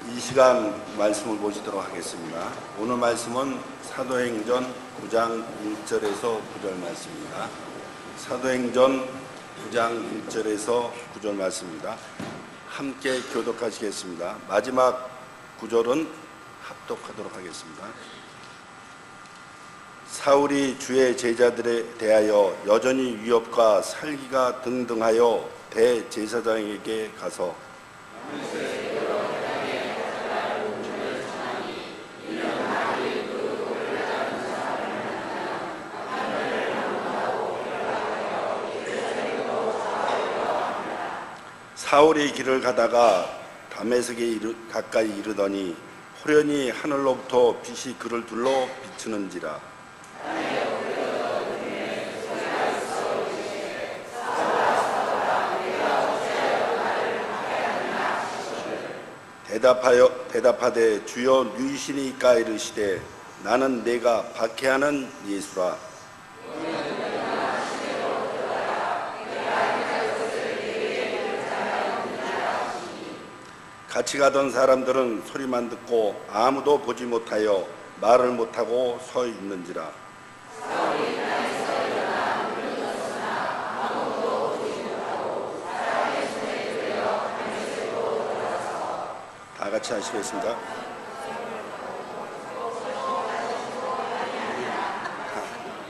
이 시간 말씀을 보시도록 하겠습니다. 오늘 말씀은 사도행전 9장 1절에서 9절 말씀입니다. 사도행전 9장 1절에서 9절 말씀입니다. 함께 교독하시겠습니다. 마지막 9절은 합독하도록 하겠습니다. 사울이 주의 제자들에 대하여 여전히 위협과 살기가 등등하여 대제사장에게 가서 사울이 길을 가다가 다메섹에 가까이 이르더니 호련히 하늘로부터 빛이 그를 둘러 비추는지라. 대답하되 주여 누이시니까 이르시되 나는 내가 박해하는 예수라. 같이 가던 사람들은 소리만 듣고 아무도 보지 못하여 말을 못하고 서 있는지라. 다 같이 하시겠습니다.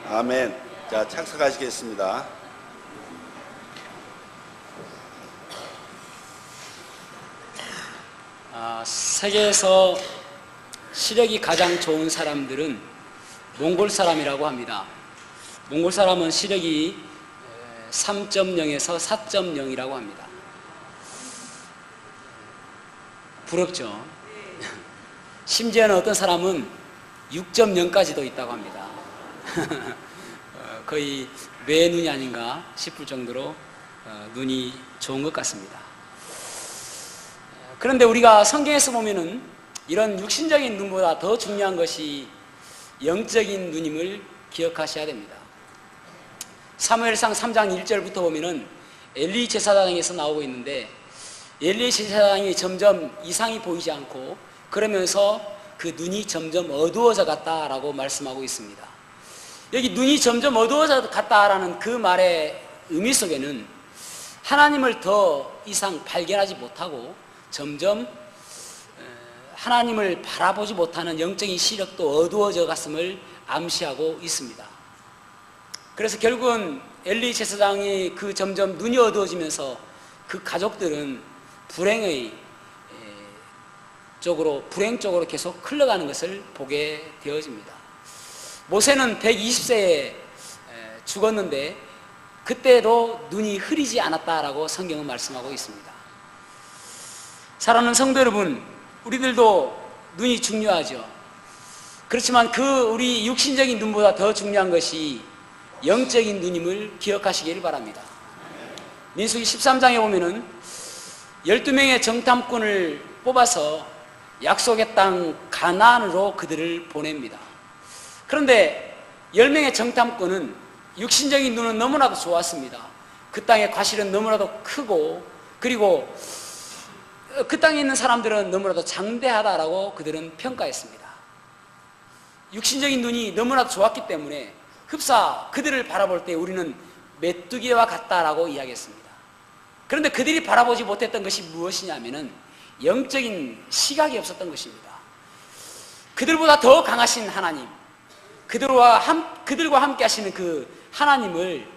아멘. 자, 착석하시겠습니다. 세계에서 시력이 가장 좋은 사람들은 몽골 사람이라고 합니다. 몽골 사람은 시력이 3.0에서 4.0이라고 합니다. 부럽죠? 심지어는 어떤 사람은 6.0까지도 있다고 합니다. 거의 매 눈이 아닌가 싶을 정도로 눈이 좋은 것 같습니다. 그런데 우리가 성경에서 보면은 이런 육신적인 눈보다 더 중요한 것이 영적인 눈임을 기억하셔야 됩니다. 사무엘상 3장 1절부터 보면은 엘리 제사장에서 나오고 있는데 엘리 제사장이 점점 이상이 보이지 않고 그러면서 그 눈이 점점 어두워져 갔다라고 말씀하고 있습니다. 여기 눈이 점점 어두워져 갔다라는 그 말의 의미 속에는 하나님을 더 이상 발견하지 못하고 점점 하나님을 바라보지 못하는 영적인 시력도 어두워져 갔음을 암시하고 있습니다. 그래서 결국은 엘리 제사장이 그 점점 눈이 어두워지면서 그 가족들은 불행 쪽으로 계속 흘러가는 것을 보게 되어집니다. 모세는 120세에 죽었는데 그때도 눈이 흐리지 않았다라고 성경은 말씀하고 있습니다. 사랑하는 성도 여러분, 우리들도 눈이 중요하죠. 그렇지만 우리 육신적인 눈보다 더 중요한 것이 영적인 눈임을 기억하시기를 바랍니다. 민수기 13장에 보면은 12명의 정탐꾼을 뽑아서 약속의 땅 가나안으로 그들을 보냅니다. 그런데 10명의 정탐꾼은 육신적인 눈은 너무나도 좋았습니다. 그 땅의 과실은 너무나도 크고 그리고 그 땅에 있는 사람들은 너무나도 장대하다라고 그들은 평가했습니다. 육신적인 눈이 너무나도 좋았기 때문에 흡사 그들을 바라볼 때 우리는 메뚜기와 같다라고 이야기했습니다. 그런데 그들이 바라보지 못했던 것이 무엇이냐면은 영적인 시각이 없었던 것입니다. 그들보다 더 강하신 하나님, 그들과 함께 하시는 그 하나님을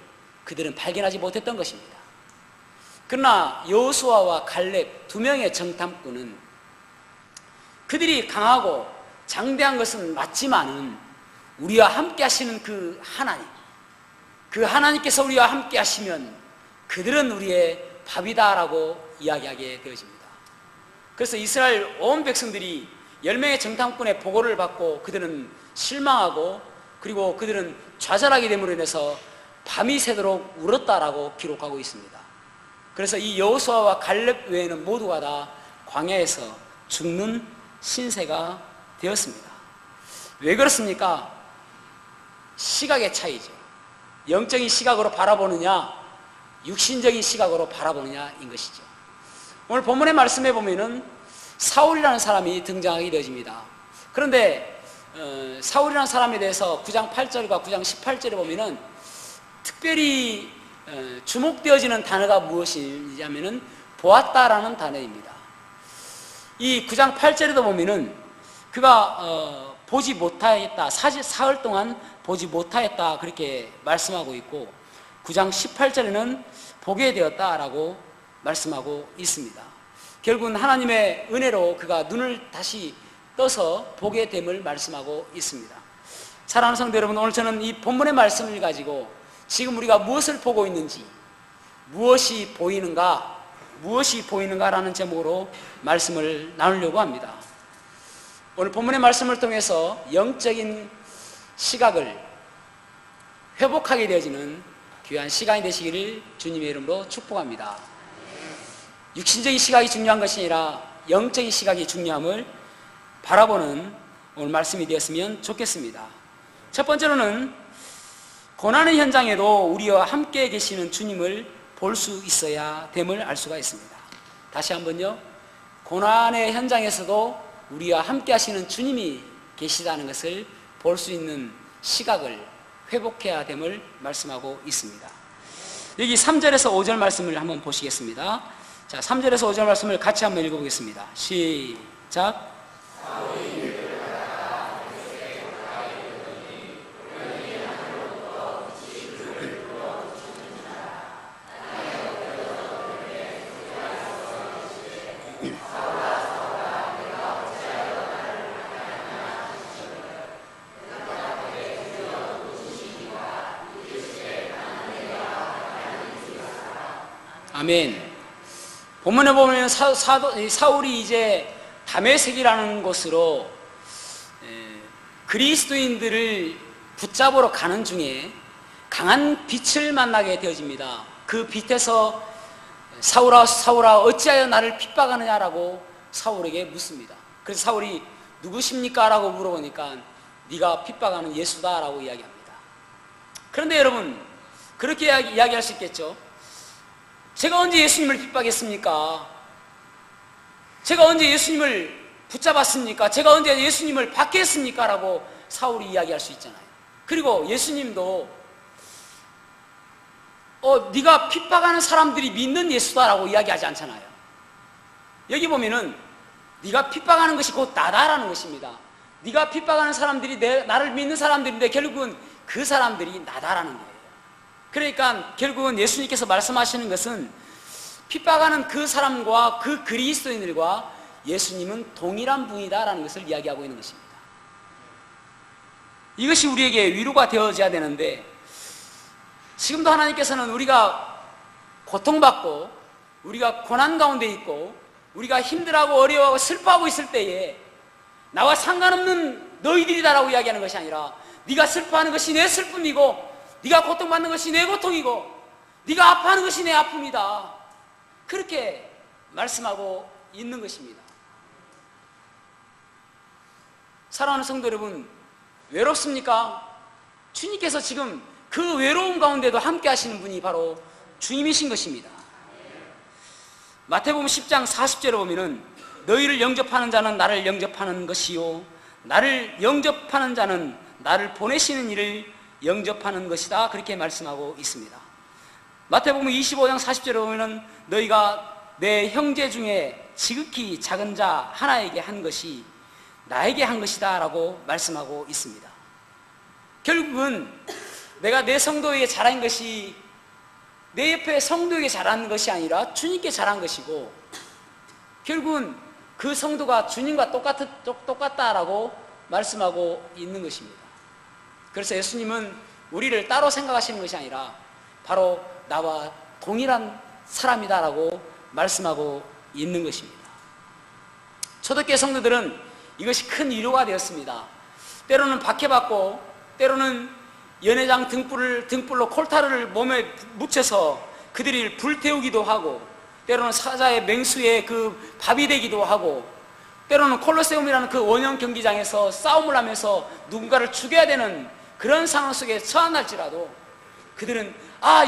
그들은 발견하지 못했던 것입니다. 그러나 여호수아와 갈렙 2명의 정탐꾼은 그들이 강하고 장대한 것은 맞지만은 우리와 함께 하시는 그 하나님, 그 하나님께서 우리와 함께 하시면 그들은 우리의 밥이다라고 이야기하게 되어집니다. 그래서 이스라엘 온 백성들이 10명의 정탐꾼의 보고를 받고 그들은 실망하고 그리고 그들은 좌절하게 됨으로 인해서 밤이 새도록 울었다라고 기록하고 있습니다. 그래서 이 여호수아와 갈렙 외에는 모두가 다 광야에서 죽는 신세가 되었습니다. 왜 그렇습니까? 시각의 차이죠. 영적인 시각으로 바라보느냐, 육신적인 시각으로 바라보느냐인 것이죠. 오늘 본문의 말씀에 보면은 사울이라는 사람이 등장하게 되어집니다. 그런데 사울이라는 사람에 대해서 9장 8절과 9장 18절에 보면은 특별히 주목되어지는 단어가 무엇이냐면은 보았다라는 단어입니다. 이 9장 8절에도 보면은 그가 보지 못하였다, 사흘 동안 보지 못하였다 그렇게 말씀하고 있고, 9장 18절에는 보게 되었다라고 말씀하고 있습니다. 결국은 하나님의 은혜로 그가 눈을 다시 떠서 보게 됨을 말씀하고 있습니다. 사랑하는 성도 여러분, 오늘 저는 이 본문의 말씀을 가지고 지금 우리가 무엇을 보고 있는지, 무엇이 보이는가라는 제목으로 말씀을 나누려고 합니다. 오늘 본문의 말씀을 통해서 영적인 시각을 회복하게 되어지는 귀한 시간이 되시기를 주님의 이름으로 축복합니다. 육신적인 시각이 중요한 것이 아니라 영적인 시각이 중요함을 바라보는 오늘 말씀이 되었으면 좋겠습니다. 첫 번째로는 고난의 현장에도 우리와 함께 계시는 주님을 볼 수 있어야 됨을 알 수가 있습니다. 다시 한번요. 고난의 현장에서도 우리와 함께 하시는 주님이 계시다는 것을 볼 수 있는 시각을 회복해야 됨을 말씀하고 있습니다. 여기 3절에서 5절 말씀을 한번 보시겠습니다. 자, 3절에서 5절 말씀을 같이 한번 읽어보겠습니다. 시작. 아멘. 본문에 보면 사울이 이제 다메섹이라는 곳으로 그리스도인들을 붙잡으러 가는 중에 강한 빛을 만나게 되어집니다. 그 빛에서 사울아 사울아 어찌하여 나를 핍박하느냐라고 사울에게 묻습니다. 그래서 사울이 누구십니까? 라고 물어보니까 네가 핍박하는 예수다 라고 이야기합니다. 그런데 여러분, 그렇게 이야기할 수 있겠죠. 제가 언제 예수님을 핍박했습니까? 제가 언제 예수님을 붙잡았습니까? 제가 언제 예수님을 박해했습니까? 라고 사울이 이야기할 수 있잖아요. 그리고 예수님도 네가 핍박하는 사람들이 믿는 예수다라고 이야기하지 않잖아요. 여기 보면은 네가 핍박하는 것이 곧 나다라는 것입니다. 네가 핍박하는 사람들이 나를 믿는 사람들인데 결국은 그 사람들이 나다라는 거예요. 그러니까 결국은 예수님께서 말씀하시는 것은 핍박하는 그 사람과 그 그리스도인들과 예수님은 동일한 분이다라는 것을 이야기하고 있는 것입니다. 이것이 우리에게 위로가 되어져야 되는데, 지금도 하나님께서는 우리가 고통받고 우리가 고난 가운데 있고 우리가 힘들어하고 어려워하고 슬퍼하고 있을 때에 나와 상관없는 너희들이다라고 이야기하는 것이 아니라 네가 슬퍼하는 것이 내 슬픔이고 네가 고통받는 것이 내 고통이고 네가 아파하는 것이 내 아픔이다, 그렇게 말씀하고 있는 것입니다. 사랑하는 성도 여러분, 외롭습니까? 주님께서 지금 그 외로움 가운데도 함께 하시는 분이 바로 주님이신 것입니다. 마태복음 10장 40절에 보면은 너희를 영접하는 자는 나를 영접하는 것이요 나를 영접하는 자는 나를 보내시는 이를 영접하는 것이다, 그렇게 말씀하고 있습니다. 마태복음 25장 40절에 보면은 너희가 내 형제 중에 지극히 작은 자 하나에게 한 것이 나에게 한 것이다 라고 말씀하고 있습니다. 결국은 내가 내 성도에게 잘한 것이 내 옆에 성도에게 잘한 것이 아니라 주님께 잘한 것이고, 결국은 그 성도가 주님과 똑같다라고 말씀하고 있는 것입니다. 그래서 예수님은 우리를 따로 생각하시는 것이 아니라 바로 나와 동일한 사람이다라고 말씀하고 있는 것입니다. 초대교회 성도들은 이것이 큰 위로가 되었습니다. 때로는 박해받고 때로는 연회장 등불로 콜타를 몸에 묻혀서 그들이 불태우기도 하고, 때로는 사자의 맹수의 그 밥이 되기도 하고, 때로는 콜로세움이라는 그 원형 경기장에서 싸움을 하면서 누군가를 죽여야 되는 그런 상황 속에 처한할지라도 그들은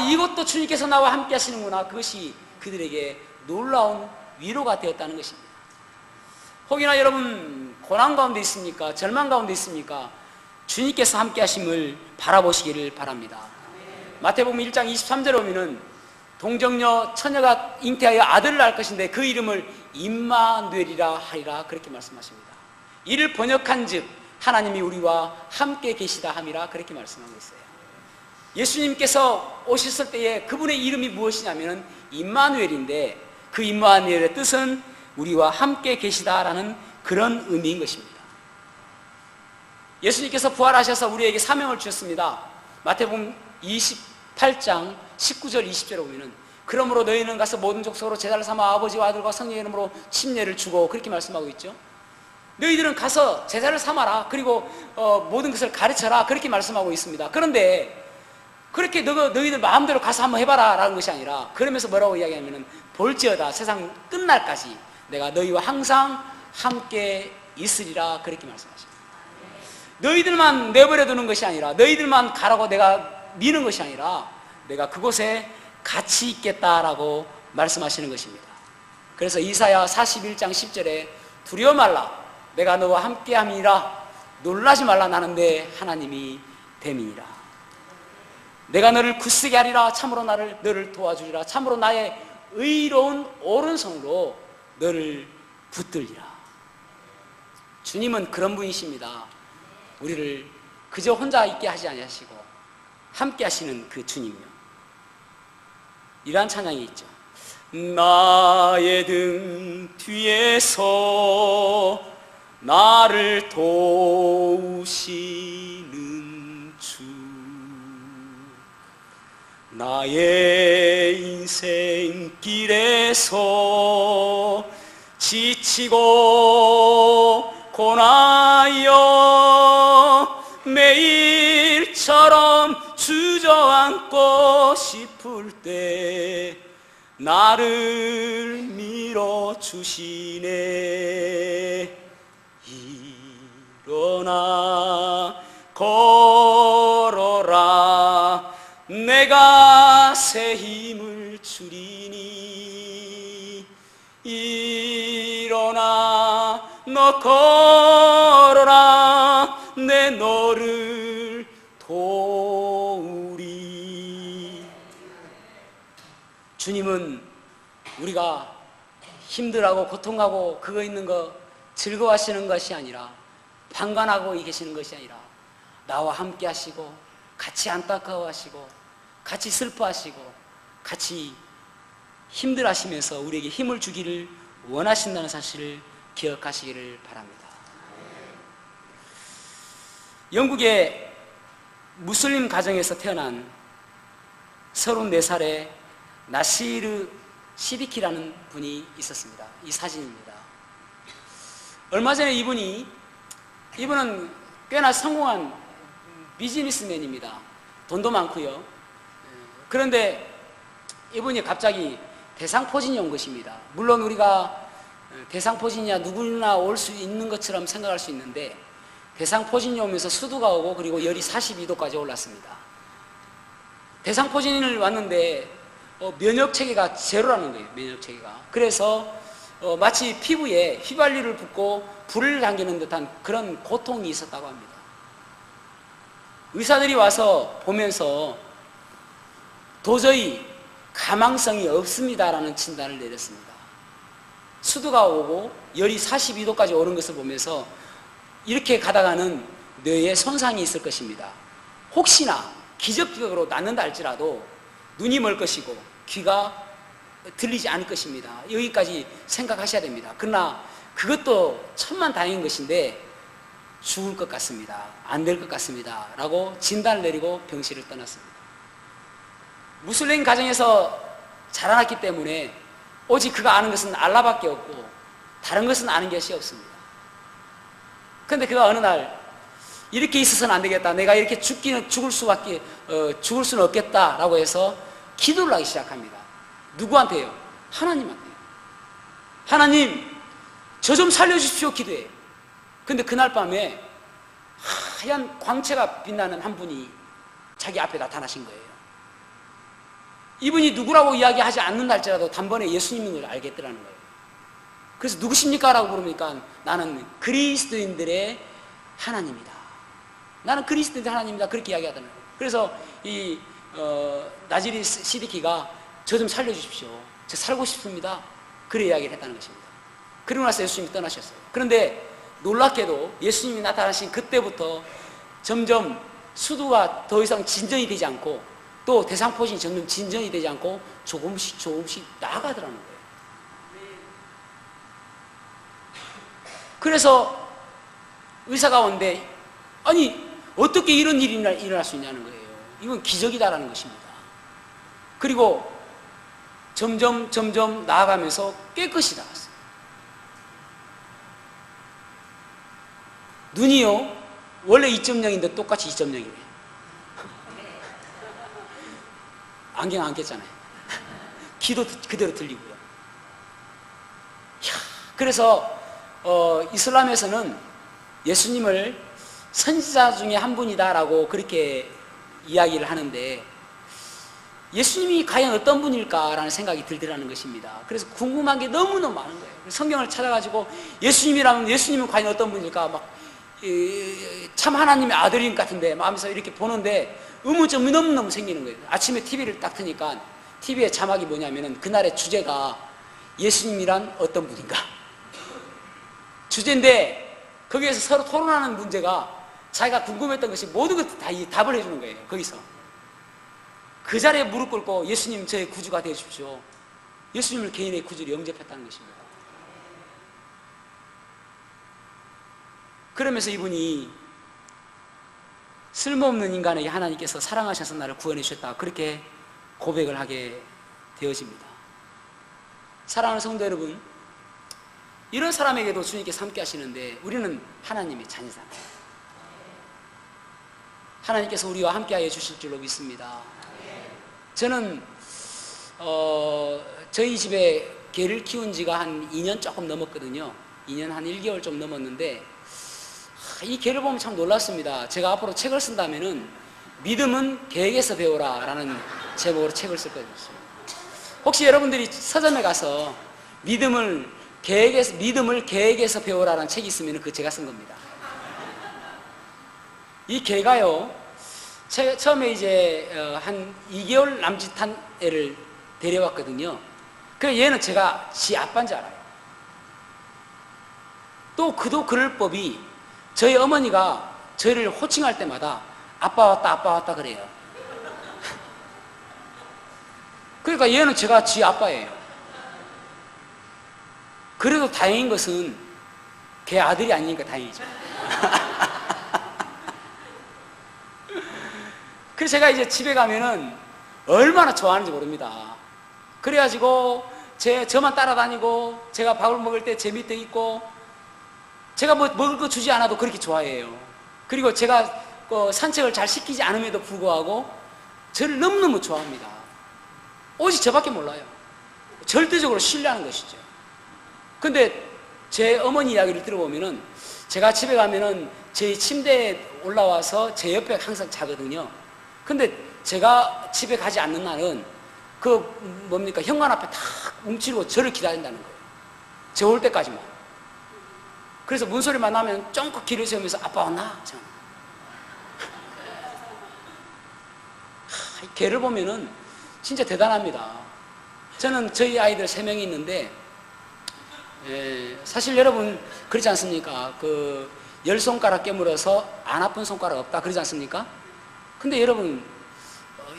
이것도 주님께서 나와 함께 하시는구나, 그것이 그들에게 놀라운 위로가 되었다는 것입니다. 혹이나 여러분 고난 가운데 있습니까? 절망 가운데 있습니까? 주님께서 함께 하심을 바라보시기를 바랍니다. 마태복음 1장 23절에 보면은 동정녀 처녀가 잉태하여 아들을 낳을 것인데 그 이름을 임마누엘이라 하리라 그렇게 말씀하십니다. 이를 번역한 즉 하나님이 우리와 함께 계시다 함이라 그렇게 말씀하고 있어요. 예수님께서 오셨을 때에 그분의 이름이 무엇이냐면 임마누엘인데 그 임마누엘의 뜻은 우리와 함께 계시다라는 그런 의미인 것입니다. 예수님께서 부활하셔서 우리에게 사명을 주셨습니다. 마태복음 28장 19절 20절에 보면은 그러므로 너희는 가서 모든 족속으로 제자를 삼아 아버지와 아들과 성령의 이름으로 침례를 주고 그렇게 말씀하고 있죠. 너희들은 가서 제자를 삼아라. 그리고 모든 것을 가르쳐라. 그렇게 말씀하고 있습니다. 그런데 그렇게 너희들 마음대로 가서 한번 해봐라 라는 것이 아니라 그러면서 뭐라고 이야기하냐면 볼지어다 세상 끝날까지 내가 너희와 항상 함께 있으리라 그렇게 말씀하십니다. 너희들만 내버려 두는 것이 아니라 너희들만 가라고 내가 미는 것이 아니라 내가 그곳에 같이 있겠다라고 말씀하시는 것입니다. 그래서 이사야 41장 10절에 두려워 말라 내가 너와 함께함이라 놀라지 말라 나는 내 하나님이 됨이니라. 내가 너를 굳세게 하리라 참으로 너를 도와주리라 참으로 나의 의로운 오른손으로 너를 붙들리라. 주님은 그런 분이십니다. 우리를 그저 혼자 있게 하지 아니하시고 함께 하시는 그 주님이요. 이러한 찬양이 있죠. 나의 등 뒤에서 나를 도우시는 주 나의 인생길에서 지치고 고나여 매일처럼 주저앉고 싶을 때 나를 밀어주시네. 일어나 걸어라 내가 새 힘을 주리니. 일어나 너 걸어라 내 너를 도우리. 주님은 우리가 힘들하고 고통하고 그거 있는 거 즐거워하시는 것이 아니라 방관하고 계시는 것이 아니라 나와 함께 하시고 같이 안타까워하시고 같이 슬퍼하시고 같이 힘들어하시면서 우리에게 힘을 주기를 원하신다는 사실을 기억하시기를 바랍니다. 영국의 무슬림 가정에서 태어난 34살의 나시르 시디키라는 분이 있었습니다. 이 사진입니다. 얼마 전에 이분은 꽤나 성공한 비즈니스맨입니다. 돈도 많고요. 그런데 이분이 갑자기 대상포진이 온 것입니다. 물론 우리가 대상포진이야 누구나 올 수 있는 것처럼 생각할 수 있는데 대상포진이 오면서 수두가 오고 그리고 열이 42도까지 올랐습니다. 대상포진을 왔는데 면역체계가 제로라는 거예요. 면역체계가. 그래서 마치 피부에 휘발유를 붓고 불을 당기는 듯한 그런 고통이 있었다고 합니다. 의사들이 와서 보면서 도저히 가망성이 없습니다라는 진단을 내렸습니다. 수두가 오고 열이 42도까지 오른 것을 보면서 이렇게 가다가는 뇌에 손상이 있을 것입니다. 혹시나 기적적으로 낫는다 할지라도 눈이 멀 것이고 귀가 들리지 않을 것입니다. 여기까지 생각하셔야 됩니다. 그러나 그것도 천만다행인 것인데 죽을 것 같습니다. 안 될 것 같습니다. 라고 진단을 내리고 병실을 떠났습니다. 무슬림 가정에서 자라났기 때문에 오직 그가 아는 것은 알라밖에 없고 다른 것은 아는 것이 없습니다. 그런데 그가 어느 날 이렇게 있어서는 안 되겠다. 내가 이렇게 죽을 수는 없겠다라고 해서 기도를 하기 시작합니다. 누구한테요? 하나님한테요. 하나님, 저 좀 살려주십시오. 기도해요. 근데 그날 밤에 하얀 광채가 빛나는 한 분이 자기 앞에 나타나신 거예요. 이분이 누구라고 이야기하지 않는다 할지라도 단번에 예수님인 걸 알겠더라는 거예요. 그래서 누구십니까? 라고 물으니까 나는 그리스도인들의 하나님이다. 나는 그리스도인들의 하나님이다. 그렇게 이야기하더라고요. 그래서 이 나지리 시디키가 저 좀 살려주십시오. 저 살고 싶습니다. 그래 이야기를 했다는 것입니다. 그리고 나서 예수님이 떠나셨어요. 그런데 놀랍게도 예수님이 나타나신 그때부터 점점 수두가 더 이상 진전이 되지 않고 또 대상포진이 점점 진전이 되지 않고 조금씩 나아가더라는 거예요. 그래서 의사가 오는데 아니 어떻게 이런 일이 일어날 수 있냐는 거예요. 이건 기적이다라는 것입니다. 그리고 점점 나아가면서 깨끗이 나왔어요. 눈이요 원래 2.0인데 똑같이 2.0이래. 안경 안 꼈잖아요. 귀도 그대로 들리고요. 그래서 이슬람에서는 예수님을 선지자 중에 한 분이다라고 그렇게 이야기를 하는데 예수님이 과연 어떤 분일까라는 생각이 들더라는 것입니다. 그래서 궁금한 게 너무너무 많은 거예요. 성경을 찾아가지고 예수님이라면 예수님은 과연 어떤 분일까 막 참 하나님의 아들인 것 같은데 하면서 이렇게 보는데 의문점이 너무너무 생기는 거예요. 아침에 TV를 딱 트니까 TV의 자막이 뭐냐면은 그날의 주제가 예수님이란 어떤 분인가 주제인데 거기에서 서로 토론하는 문제가 자기가 궁금했던 것이 모든 것 다 답을 해주는 거예요. 거기서 그 자리에 무릎 꿇고 예수님 저의 구주가 되어주십시오. 예수님을 개인의 구주로 영접했다는 것입니다. 그러면서 이분이 쓸모없는 인간에게 하나님께서 사랑하셔서 나를 구원해 주셨다 그렇게 고백을 하게 되어집니다. 사랑하는 성도 여러분, 이런 사람에게도 주님께서 함께 하시는데 우리는 하나님의 자녀잖아요. 하나님께서 우리와 함께 하여 주실 줄로 믿습니다. 저는 저희 집에 개를 키운 지가 한 2년 조금 넘었거든요. 2년 한 1개월 좀 넘었는데 이 개를 보면 참 놀랐습니다. 제가 앞으로 책을 쓴다면은 믿음은 계획에서 배우라 라는 제목으로 책을 쓸 거예요. 혹시 여러분들이 서점에 가서 믿음을 계획에서 배우라라는 책이 있으면 그거 제가 쓴 겁니다. 이 개가요, 처음에 이제 한 2개월 남짓한 애를 데려왔거든요. 그 얘는 제가 지 아빠인 줄 알아요. 또 그도 그럴 법이 저희 어머니가 저희를 호칭할 때마다 아빠 왔다 그래요. 그러니까 얘는 제가 지 아빠예요. 그래도 다행인 것은 걔 아들이 아니니까 다행이죠. 그래서 제가 이제 집에 가면은 얼마나 좋아하는지 모릅니다. 그래가지고 저만 따라다니고 제가 밥을 먹을 때 제 밑에 있고 제가 뭐 먹을 거 주지 않아도 그렇게 좋아해요. 그리고 제가 산책을 잘 시키지 않음에도 불구하고 저를 너무너무 좋아합니다. 오직 저밖에 몰라요. 절대적으로 신뢰하는 것이죠. 근데 제 어머니 이야기를 들어보면은 제가 집에 가면은 제 침대에 올라와서 제 옆에 항상 자거든요. 근데 제가 집에 가지 않는 날은 현관 앞에 탁 뭉치고 저를 기다린다는 거예요. 저 올 때까지만. 그래서 문소리만 나면 쫑긋 귀를 세우면서 아빠 왔나? 걔를 보면은 진짜 대단합니다. 저는 저희 아이들 3명이 있는데 사실 여러분 그렇지 않습니까? 10손가락 깨물어서 안 아픈 손가락 없다 그러지 않습니까? 근데 여러분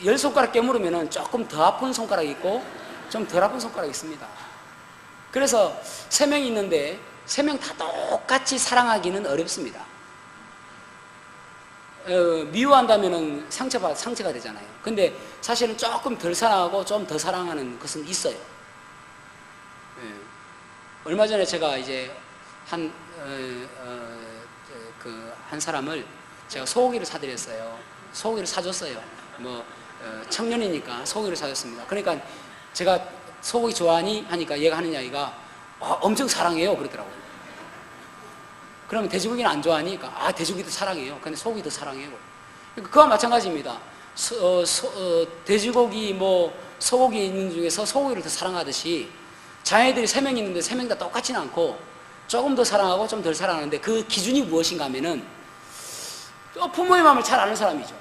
10손가락 깨물으면 조금 더 아픈 손가락이 있고 좀 덜 아픈 손가락이 있습니다. 그래서 3명이 있는데 3명 다 똑같이 사랑하기는 어렵습니다. 미워한다면 상처가 되잖아요. 근데 사실은 조금 덜 사랑하고 좀 더 사랑하는 것은 있어요. 얼마 전에 제가 이제 한 사람을 제가 소고기를 사드렸어요. 소고기를 사줬어요. 청년이니까 소고기를 사줬습니다. 그러니까 제가 소고기 좋아하니? 하니까 얘가 하는 이야기가 엄청 사랑해요. 그러더라고요. 그러면 돼지고기는 안 좋아하니? 그러니까 돼지고기도 사랑해요. 근데 소고기도 사랑해요. 그러니까 그와 마찬가지입니다. 돼지고기, 소고기 있는 중에서 소고기를 더 사랑하듯이 자녀들이 3명 있는데 3명 다 똑같지는 않고 조금 더 사랑하고 좀 덜 사랑하는데 그 기준이 무엇인가 하면은 부모의 마음을 잘 아는 사람이죠.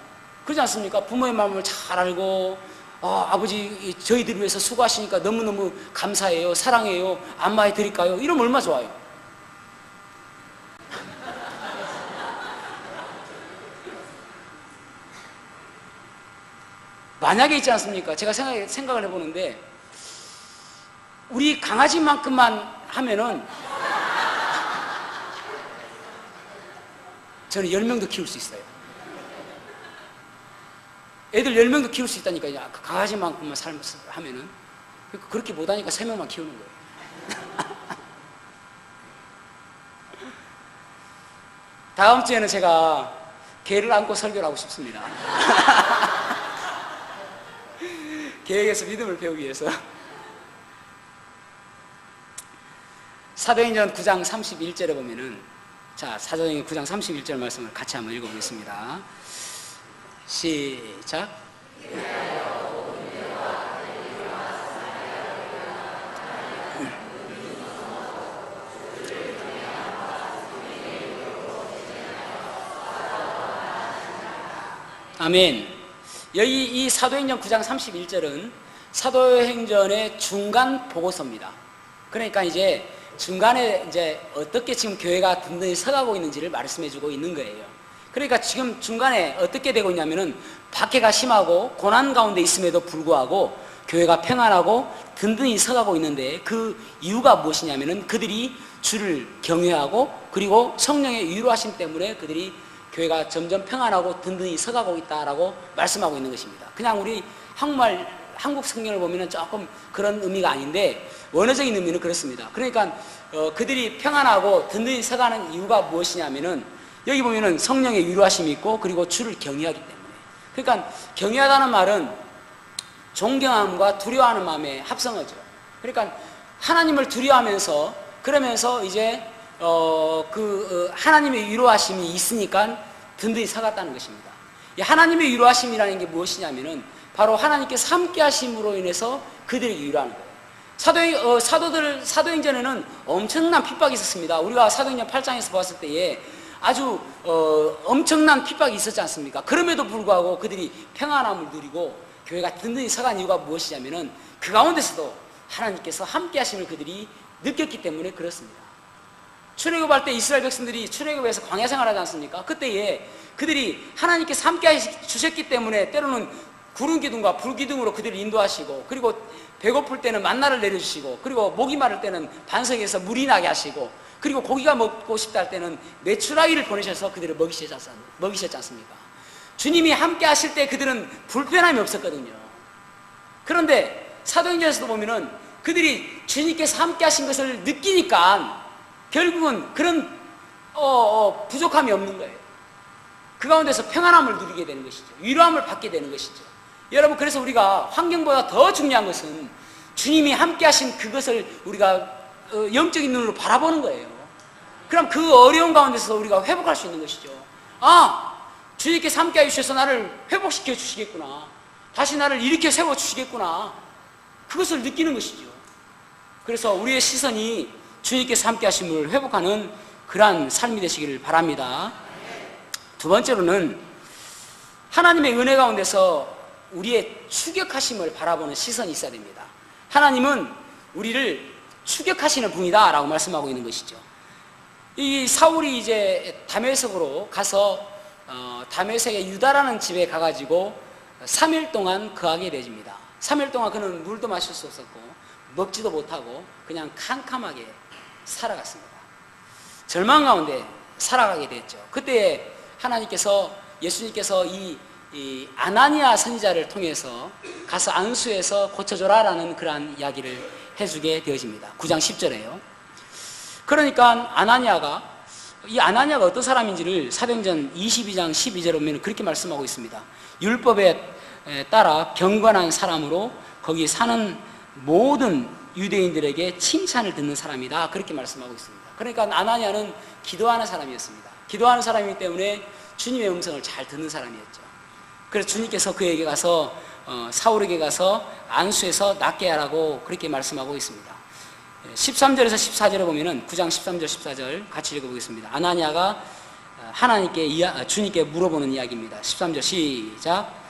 그렇지 않습니까? 부모의 마음을 잘 알고 아버지 저희들 위해서 수고하시니까 너무너무 감사해요, 사랑해요, 안마해 드릴까요? 이러면 얼마나 좋아요. 만약에 있지 않습니까? 제가 생각을 해보는데 우리 강아지만큼만 하면은 저는 10명도 키울 수 있어요. 애들 10명도 키울 수 있다니까. 강아지만큼만 하면은. 그렇게 못하니까 3명만 키우는 거예요. 다음 주에는 제가 개를 안고 설교를 하고 싶습니다. 개에게서 믿음을 배우기 위해서. 사도행전 9장 31절에 보면은, 자, 사도행전 9장 31절 말씀을 같이 한번 읽어보겠습니다. 시작. 아멘. 여기 이 사도행전 9장 31절은 사도행전의 중간 보고서입니다. 그러니까 이제 중간에 이제 어떻게 지금 교회가 든든히 서가고 있는지를 말씀해주고 있는 거예요. 그러니까 지금 중간에 어떻게 되고 있냐면은 박해가 심하고 고난 가운데 있음에도 불구하고 교회가 평안하고 든든히 서가고 있는데 그 이유가 무엇이냐면은 그들이 주를 경외하고 그리고 성령의 위로하심 때문에 그들이 교회가 점점 평안하고 든든히 서가고 있다라고 말씀하고 있는 것입니다. 그냥 우리 한국 성경을 보면은 조금 그런 의미가 아닌데 원어적인 의미는 그렇습니다. 그러니까 그들이 평안하고 든든히 서가는 이유가 무엇이냐면은 여기 보면은 성령의 위로하심이 있고 그리고 주를 경외하기 때문에. 그러니까 경외하다는 말은 존경함과 두려워하는 마음의 합성어죠. 그러니까 하나님을 두려워하면서 그러면서 이제 하나님의 위로하심이 있으니까 든든히 서갔다는 것입니다. 이 하나님의 위로하심이라는 게 무엇이냐면은 바로 하나님께서 함께 하심으로 인해서 그들에게 위로하는 거예요. 사도행전에는 엄청난 핍박이 있었습니다. 우리가 사도행전 8장에서 봤을 때에 아주 엄청난 핍박이 있었지 않습니까? 그럼에도 불구하고 그들이 평안함을 누리고 교회가 든든히 서간 이유가 무엇이냐면은 그 가운데서도 하나님께서 함께 하심을 그들이 느꼈기 때문에 그렇습니다. 출애굽할 때 이스라엘 백성들이 출애굽에서 광야 생활하지 않습니까? 그때에 그들이 하나님께서 함께 주셨기 때문에 때로는 구름 기둥과 불 기둥으로 그들을 인도하시고 그리고 배고플 때는 만나를 내려주시고 그리고 목이 마를 때는 반석에서 물이 나게 하시고 그리고 고기가 먹고 싶다 할 때는 메추라기를 보내셔서 그들을 먹이셨지 않습니까? 주님이 함께 하실 때 그들은 불편함이 없었거든요. 그런데 사도행전에서도 보면은 그들이 주님께서 함께 하신 것을 느끼니까 결국은 그런 부족함이 없는 거예요. 그 가운데서 평안함을 누리게 되는 것이죠. 위로함을 받게 되는 것이죠. 여러분, 그래서 우리가 환경보다 더 중요한 것은 주님이 함께 하신 그것을 우리가 영적인 눈으로 바라보는 거예요. 그럼 그 어려운 가운데서 우리가 회복할 수 있는 것이죠. 주님께서 함께 해주셔서 나를 회복시켜 주시겠구나. 다시 나를 일으켜 세워 주시겠구나. 그것을 느끼는 것이죠. 그래서 우리의 시선이 주님께서 함께 하심을 회복하는 그러한 삶이 되시기를 바랍니다. 두 번째로는 하나님의 은혜 가운데서 우리의 추격하심을 바라보는 시선이 있어야 됩니다. 하나님은 우리를 추격하시는 분이다 라고 말씀하고 있는 것이죠. 이 사울이 이제 다메섹으로 가서 다메섹의 유다라는 집에 가가지고 3일 동안 거하게 되집니다. 3일 동안 그는 물도 마실 수 없었고 먹지도 못하고 그냥 캄캄하게 살아갔습니다. 절망 가운데 살아가게 됐죠. 그때 하나님께서 예수님께서 이 아나니아 선지자를 통해서 가서 안수해서 고쳐줘라 라는 그러한 이야기를 해주게 되어집니다. 9장 10절에요. 그러니까 이 아나니아가 어떤 사람인지를 사도행전 22장 12절에 보면 그렇게 말씀하고 있습니다. 율법에 따라 경건한 사람으로 거기 사는 모든 유대인들에게 칭찬을 듣는 사람이다. 그렇게 말씀하고 있습니다. 그러니까 아나니아는 기도하는 사람이었습니다. 기도하는 사람이기 때문에 주님의 음성을 잘 듣는 사람이었죠. 그래서 주님께서 그에게 가서 사울에게 가서 안수해서 낫게 하라고 그렇게 말씀하고 있습니다. 13절에서 14절에 보면은 9장 13절 14절 같이 읽어보겠습니다. 아나니아가 하나님께 주님께 물어보는 이야기입니다. 13절 시작.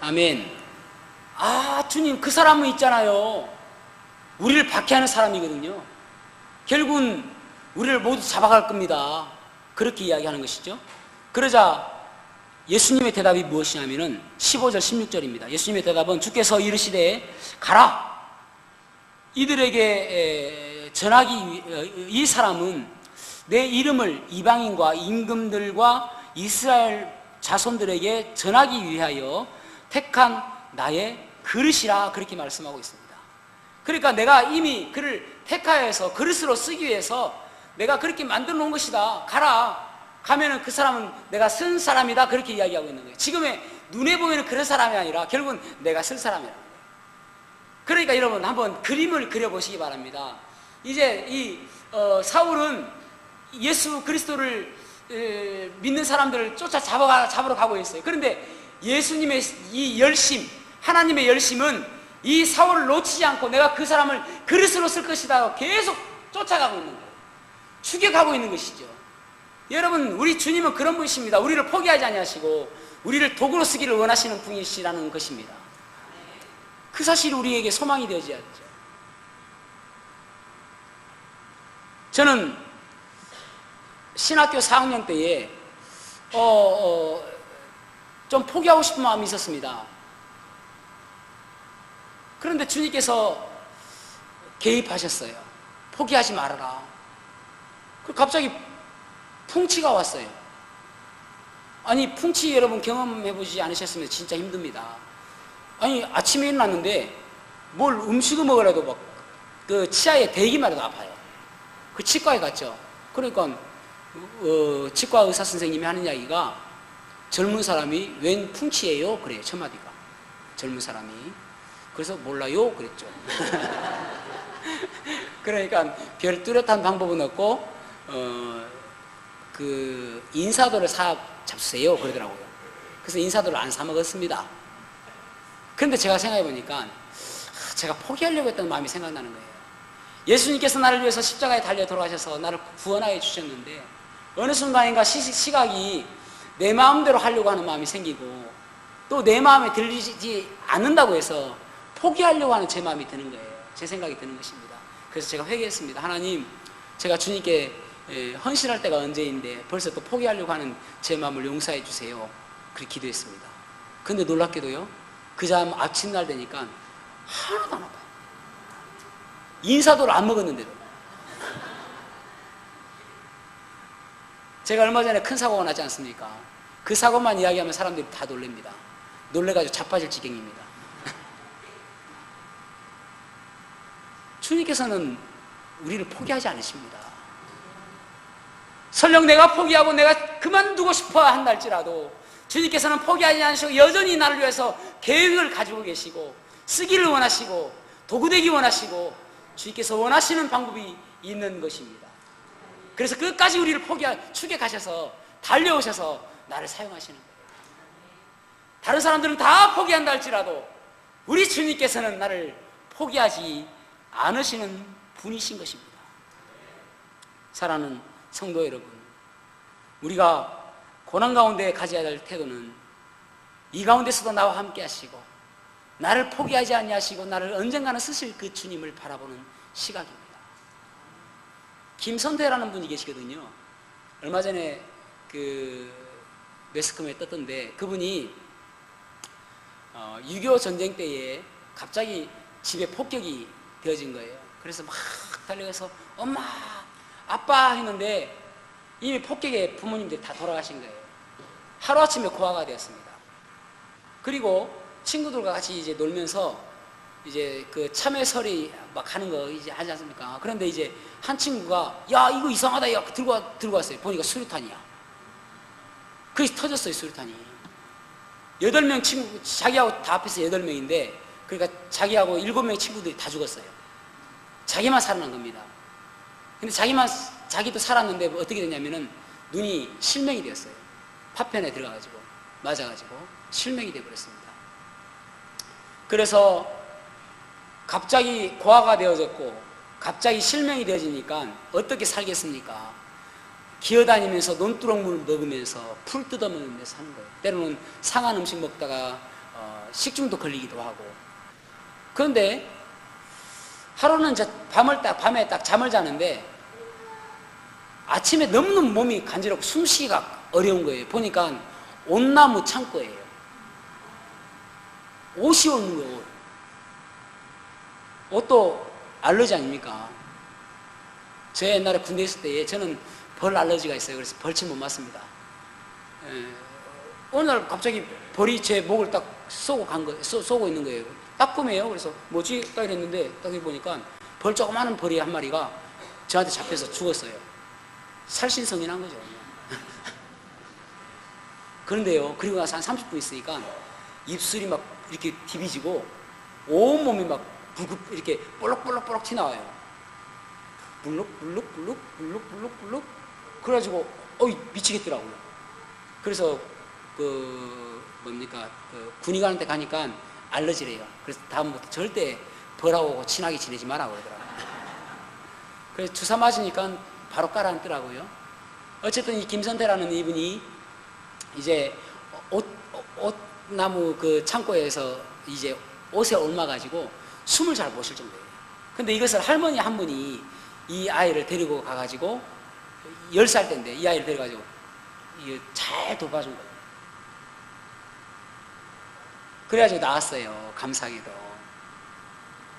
아멘. 주님, 그 사람은 있잖아요. 우리를 박해하는 사람이거든요. 결국은 우리를 모두 잡아갈 겁니다. 그렇게 이야기하는 것이죠. 그러자 예수님의 대답이 무엇이냐면은 15절 16절입니다. 예수님의 대답은 주께서 이르시되 가라. 이들에게 전하기, 이 사람은 내 이름을 이방인과 임금들과 이스라엘 자손들에게 전하기 위하여 택한 나의 그릇이라, 그렇게 말씀하고 있습니다. 그러니까 내가 이미 그를 택하여서 그릇으로 쓰기 위해서 내가 그렇게 만들어 놓은 것이다. 가라. 가면은 그 사람은 내가 쓴 사람이다. 그렇게 이야기하고 있는 거예요. 지금의 눈에 보이는 그런 사람이 아니라 결국은 내가 쓸 사람이라는 거예요. 그러니까 여러분 한번 그림을 그려보시기 바랍니다. 이제 이 사울은 예수 그리스도를 믿는 사람들을 잡으러 가고 있어요. 그런데 예수님의 이 열심, 하나님의 열심은 이 사울을 놓치지 않고 내가 그 사람을 그릇으로 쓸 것이다 계속 쫓아가고 있는 거예요. 추격하고 있는 것이죠. 여러분, 우리 주님은 그런 분이십니다. 우리를 포기하지 아니하시고 우리를 도구로 쓰기를 원하시는 분이시라는 것입니다. 그 사실이 우리에게 소망이 되어야죠. 저는 신학교 4학년 때에 좀 포기하고 싶은 마음이 있었습니다. 그런데 주님께서 개입하셨어요. 포기하지 말아라. 갑자기 풍치가 왔어요. 아니, 풍치 여러분 경험해보지 않으셨으면 진짜 힘듭니다. 아니, 아침에 일어났는데 뭘 음식을 먹으라도 막 그 치아에 대기만 해도 아파요. 그 치과에 갔죠. 그러니까 치과 의사 선생님이 하는 이야기가 젊은 사람이 웬 풍치예요? 그래요. 첫마디가. 젊은 사람이. 그래서 몰라요? 그랬죠. 그러니까 별 뚜렷한 방법은 없고 그 인사도를 잡수세요. 그러더라고요. 그래서 인사도를 안 사 먹었습니다. 그런데 제가 생각해 보니까 제가 포기하려고 했던 마음이 생각나는 거예요. 예수님께서 나를 위해서 십자가에 달려 돌아가셔서 나를 구원하여 주셨는데 어느 순간인가 시각이 내 마음대로 하려고 하는 마음이 생기고 또 내 마음에 들리지 않는다고 해서 포기하려고 하는 제 마음이 드는 거예요. 제 생각이 드는 것입니다. 그래서 제가 회개했습니다. 하나님, 제가 주님께 헌신할 때가 언제인데 벌써 또 포기하려고 하는 제 마음을 용서해 주세요. 그렇게 기도했습니다. 근데 놀랍게도요, 그 다음 아침날 되니까 하나도 안 아파요. 인사도를 안 먹었는데도. 제가 얼마 전에 큰 사고가 나지 않습니까? 그 사고만 이야기하면 사람들이 다 놀랍니다. 놀래가지고 자빠질 지경입니다. 주님께서는 우리를 포기하지 않으십니다. 설령 내가 포기하고 내가 그만두고 싶어 한다 할지라도 주님께서는 포기하지 않으시고 여전히 나를 위해서 계획을 가지고 계시고 쓰기를 원하시고 도구되기 원하시고 주님께서 원하시는 방법이 있는 것입니다. 그래서 끝까지 우리를 추격하셔서 달려오셔서 나를 사용하시는 거예요. 다른 사람들은 다 포기한다 할지라도 우리 주님께서는 나를 포기하지 않으시는 분이신 것입니다. 사랑하는 성도 여러분, 우리가 고난 가운데 가져야 할 태도는 이 가운데서도 나와 함께 하시고 나를 포기하지 아니하시고 나를 언젠가는 쓰실 그 주님을 바라보는 시각입니다. 김선태라는 분이 계시거든요. 얼마 전에 그 매스컴에 떴던데 그분이 6.25 전쟁 때에 갑자기 집에 폭격이 되어진 거예요. 그래서 막 달려가서 엄마, 아빠 했는데 이미 폭격에 부모님들이 다 돌아가신 거예요. 하루아침에 고아가 되었습니다. 그리고 친구들과 같이 이제 놀면서 이제 그 참외설이 막 하는 거 이제 하지 않습니까? 그런데 이제 한 친구가 야, 이거 이상하다. 야, 들고 왔어요. 보니까 수류탄이야. 그래서 터졌어요, 수류탄이. 8명 친구, 자기하고 다 합해서 8명인데, 그러니까 자기하고 7명의 친구들이 다 죽었어요. 자기만 살아난 겁니다. 근데 자기도 살았는데 어떻게 됐냐면은 눈이 실명이 되었어요. 파편에 들어가가지고, 맞아가지고, 실명이 되어버렸습니다. 그래서 갑자기 고아가 되어졌고, 갑자기 실명이 되어지니까 어떻게 살겠습니까? 기어다니면서 논두렁물 먹으면서 풀 뜯어먹으면서 하는 거예요. 때로는 상한 음식 먹다가 식중독 걸리기도 하고. 그런데 하루는 이제 밤에 딱 잠을 자는데 아침에 너무너무 몸이 간지럽고 숨쉬기가 어려운 거예요. 보니까 온나무 창고예요. 옷이 없는 거예요. 옷도 알러지 아닙니까? 제 옛날에 군대 있을 때 저는 벌 알러지가 있어요. 그래서 벌침 못 맞습니다. 어느 날 갑자기 벌이 제 목을 딱 쏘고 있는 거예요. 따끔해요. 그래서 뭐지? 딱 이랬는데 딱 보니까 조그마한 벌이 한 마리가 저한테 잡혀서 죽었어요. 살신성인한 거죠. 그런데요, 그리고 나서 한 30분 있으니까 입술이 막 이렇게 디비지고 온몸이 막 이렇게 볼록볼록 튀나와요. 블룩블룩 그래가지고 미치겠더라고요. 그래서 군이 가는 데 가니까 알러지래요. 그래서 다음부터 절대 벌하고 친하게 지내지 마라고 그러더라고요. 그래서 주사 맞으니까 바로 깔아앉더라고요. 어쨌든 이 김선태라는 이분이 이제 옷나무 그 창고에서 이제 옷에 옮아가지고 숨을 잘 못 쉴 정도예요. 근데 이것을 할머니 한 분이 이 아이를 데리고 가가지고 10살 때인데 이 아이를 데려가지고 잘 돌봐준 거예요. 그래가지고 나왔어요. 감사하게도.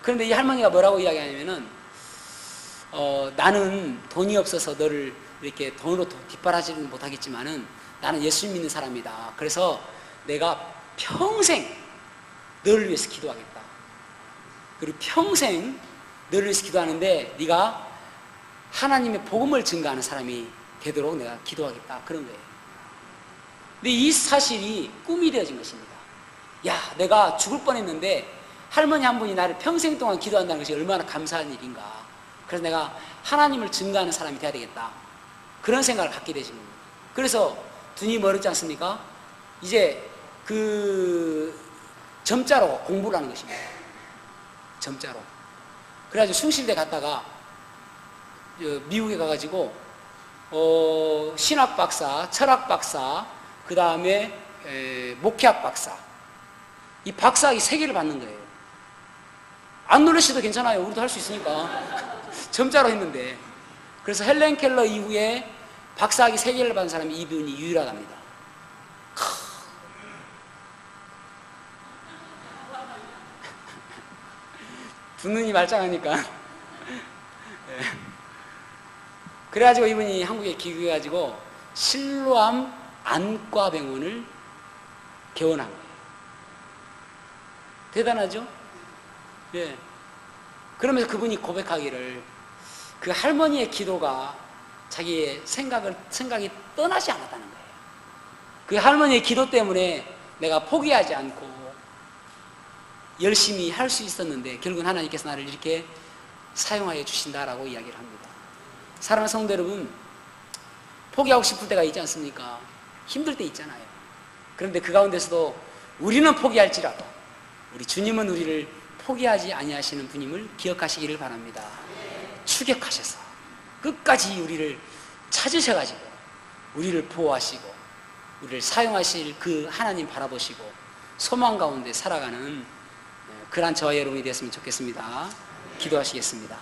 그런데 이 할머니가 뭐라고 이야기하냐면은 나는 돈이 없어서 너를 이렇게 돈으로 뒷바라지는 못하겠지만은 나는 예수 믿는 사람이다. 그래서 내가 평생 너를 위해서 기도하겠다. 그리고 평생 너를 위해서 기도하는데 네가 하나님의 복음을 증거하는 사람이 되도록 내가 기도하겠다. 그런 거예요. 근데 이 사실이 꿈이 되어진 것입니다. 야, 내가 죽을 뻔했는데 할머니 한 분이 나를 평생 동안 기도한다는 것이 얼마나 감사한 일인가. 그래서 내가 하나님을 증거하는 사람이 돼야 되겠다. 그런 생각을 갖게 되신 겁니다. 그래서 눈이 멀었지 않습니까? 이제 그 점자로 공부를 하는 것입니다. 점자로. 그래가지고 숭실대 갔다가 미국에 가가지고 신학 박사, 철학 박사, 그 다음에 목회학 박사, 이 박사학위 3개를 받는 거예요. 안 놀라셔도 괜찮아요. 우리도 할 수 있으니까. 점자로 했는데. 그래서 헬렌 켈러 이후에 박사학위 3개를 받은 사람이 이분이 유일하답니다. 두 눈이 말짱하니까. 그래가지고 이분이 한국에 귀국해가지고 실로암 안과병원을 개원한 거예요. 대단하죠? 예. 그러면서 그분이 고백하기를 그 할머니의 기도가 자기의 생각이 떠나지 않았다는 거예요. 그 할머니의 기도 때문에 내가 포기하지 않고 열심히 할 수 있었는데 결국은 하나님께서 나를 이렇게 사용하여 주신다라고 이야기를 합니다. 사랑하는 성도 여러분, 포기하고 싶을 때가 있지 않습니까? 힘들 때 있잖아요. 그런데 그 가운데서도 우리는 포기할지라도 우리 주님은 우리를 포기하지 아니하시는 분임을 기억하시기를 바랍니다. 추격하셔서 끝까지 우리를 찾으셔가지고 우리를 보호하시고 우리를 사용하실 그 하나님 바라보시고 소망 가운데 살아가는 그러한 저와 여러분이 되었으면 좋겠습니다. 기도하시겠습니다.